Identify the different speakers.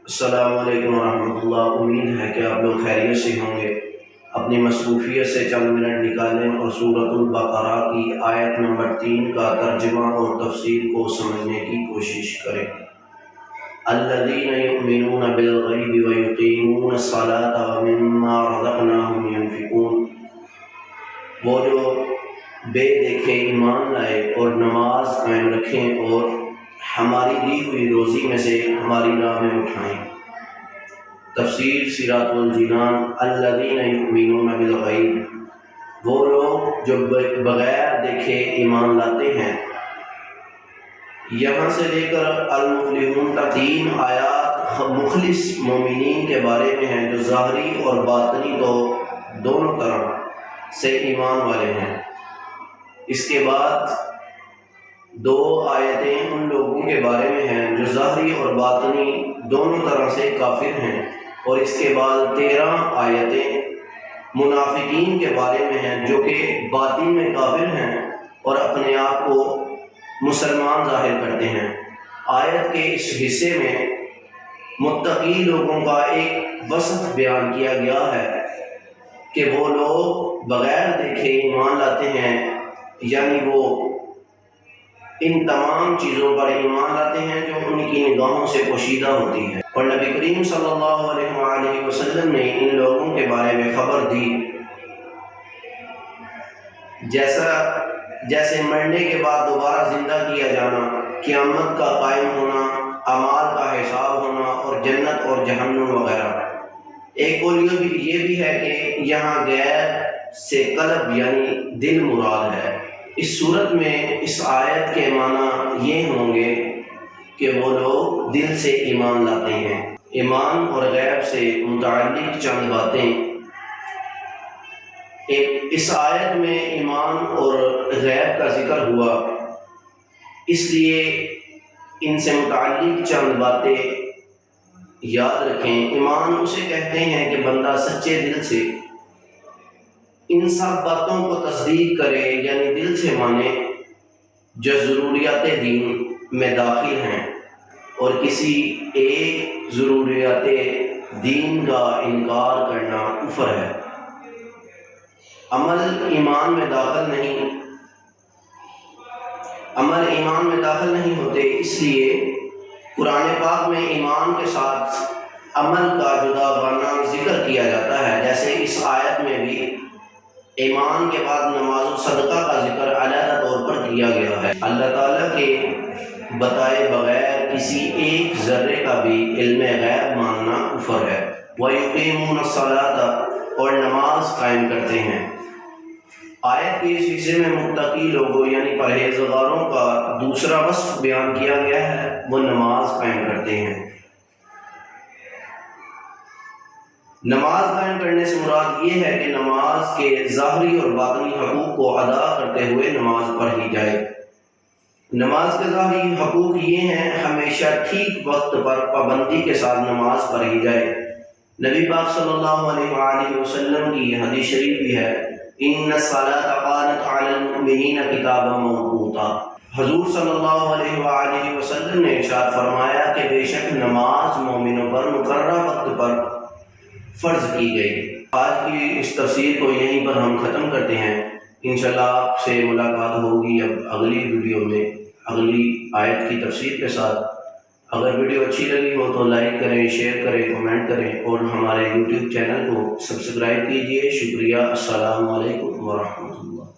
Speaker 1: السلام علیکم ورحمۃ اللہ۔ امید ہے کہ آپ لوگ خیریت سے ہوں گے۔ اپنی مصروفیت سے چند منٹ نکالیں اور سورۃ البقرہ کی آیت نمبر 3 کا ترجمہ اور تفسیر کو سمجھنے کی کوشش کریں۔ الذین یؤمنون بالغیب ویقیمون الصلاۃ ومما رزقناہم ینفقون، وہ جو بے دیکھے ایمان لائے اور نماز قائم رکھیں اور ہماری دی ہوئی روزی میں سے ہماری راہ میں اٹھائیں۔ تفسیر سیرۃ الجنان۔ الذین یؤمنون بالغیب، وہ لوگ جو بغیر دیکھے ایمان لاتے ہیں۔ یہاں سے لے کر المفلحون تک 3 آیات مخلص مومنین کے بارے میں ہیں جو ظاہری اور باطنی دونوں طرح سے ایمان والے ہیں۔ اس کے بعد 2 آیتیں ان لوگوں کے بارے میں ہیں جو ظاہری اور باطنی دونوں طرح سے کافر ہیں، اور اس کے بعد 13 آیتیں منافقین کے بارے میں ہیں جو کہ باطن میں کافر ہیں اور اپنے آپ کو مسلمان ظاہر کرتے ہیں۔ آیت کے اس حصے میں متقی لوگوں کا ایک وصف بیان کیا گیا ہے کہ وہ لوگ بغیر دیکھے ایمان لاتے ہیں، یعنی وہ ان تمام چیزوں پر ایمان لاتے ہیں جو ان کی نگاہوں سے پوشیدہ ہوتی ہیں، اور نبی کریم صلی اللہ علیہ وآلہ وسلم نے ان لوگوں کے بارے میں خبر دی جیسے مرنے کے بعد دوبارہ زندہ کیا جانا، قیامت کا قائم ہونا، اعمال کا حساب ہونا اور جنت اور جہنم وغیرہ۔ ایک قول یہ بھی ہے کہ یہاں غیر سے قلب یعنی دل مراد ہے۔ اس صورت میں اس آیت کے معنی یہ ہوں گے کہ وہ لوگ دل سے ایمان لاتے ہیں۔ ایمان اور غیب سے متعلق چند باتیں۔ اس آیت میں ایمان اور غیب کا ذکر ہوا، اس لیے ان سے متعلق چند باتیں یاد رکھیں۔ ایمان اسے کہتے ہیں کہ بندہ سچے دل سے ان سب باتوں کو تصدیق کرے، یعنی دل سے مانے جو ضروریات دین میں داخل ہیں، اور کسی ایک ضروریات دین کا انکار کرنا کفر ہے۔ عمل ایمان میں داخل نہیں ہوتے، اس لیے قرآن پاک میں ایمان کے ساتھ عمل کا جداگانہ ذکر کیا جاتا ہے، جیسے اس آیت میں بھی ایمان کے بعد نماز و صدقہ کا ذکر علیحدہ طور پر کیا گیا ہے۔ اللہ تعالیٰ کے بتائے بغیر کسی ایک ذرے کا بھی علم غیب ماننا کفر ہے۔ وَيُقِيمُونَ الصَّلَاةَ، اور نماز قائم کرتے ہیں۔ آیت کے اس حصے میں متقی لوگوں یعنی پرہیزگاروں کا دوسرا وصف بیان کیا گیا ہے، وہ نماز قائم کرتے ہیں۔ نماز قائم کرنے سے مراد یہ ہے کہ نماز کے ظاہری اور باطنی حقوق کو ادا کرتے ہوئے نماز پڑھی جائے۔ نماز کے ظاہری حقوق یہ ہیں: ہمیشہ ٹھیک وقت پر پابندی کے ساتھ نماز پڑھی جائے۔ نبی پاک صلی اللہ علیہ وآلہ وسلم کی حدیث شریف بھی ہے، ان الصلاۃ کانت علی المؤمنین کتابا موقوتا۔ حضور صلی اللہ علیہ وآلہ وسلم نے ارشاد فرمایا کہ بے شک نماز مومنوں پر مقررہ وقت پر فرض کی گئی۔ آج کی اس تفسیر کو یہیں پر ہم ختم کرتے ہیں۔ انشاءاللہ آپ سے ملاقات ہوگی اب اگلی ویڈیو میں اگلی آیت کی تفسیر کے ساتھ۔ اگر ویڈیو اچھی لگی ہو تو لائک کریں، شیئر کریں، کمنٹ کریں اور ہمارے یوٹیوب چینل کو سبسکرائب کیجیے۔ شکریہ۔ السلام علیکم ورحمۃ اللہ۔